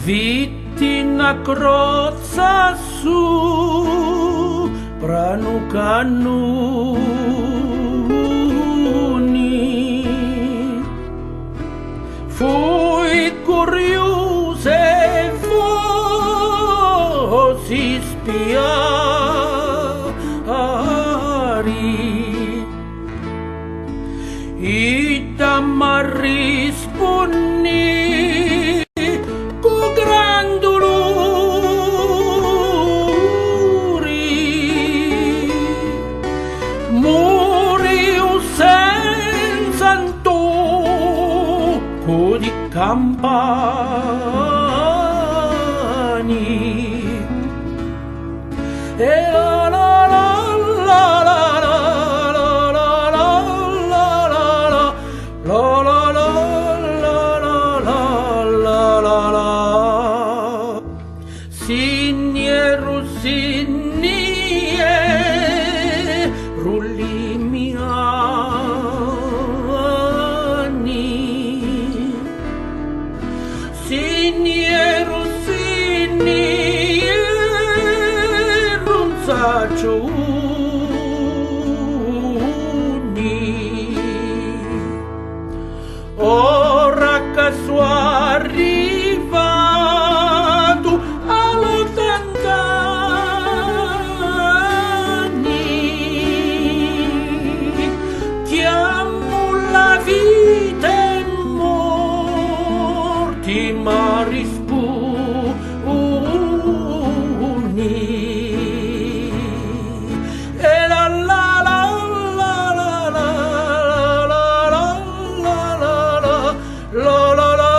Vittina crozza su pranu cannuni. Fui curiosa e fossi spiari. Ita ma rispondi con gran dolori. Moriu senza tocco di campani. E la la la la la la la la la la la la la la la. Siniero sinie rulli miani. Siniero sinie runzaccioni. Ora che sono arrivato all'80 anni, chiamo la vita e morti ma rispugni. E la la la la la la la la la la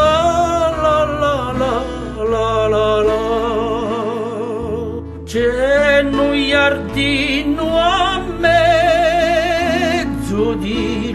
la la la la. C'è un giardino a mezzo di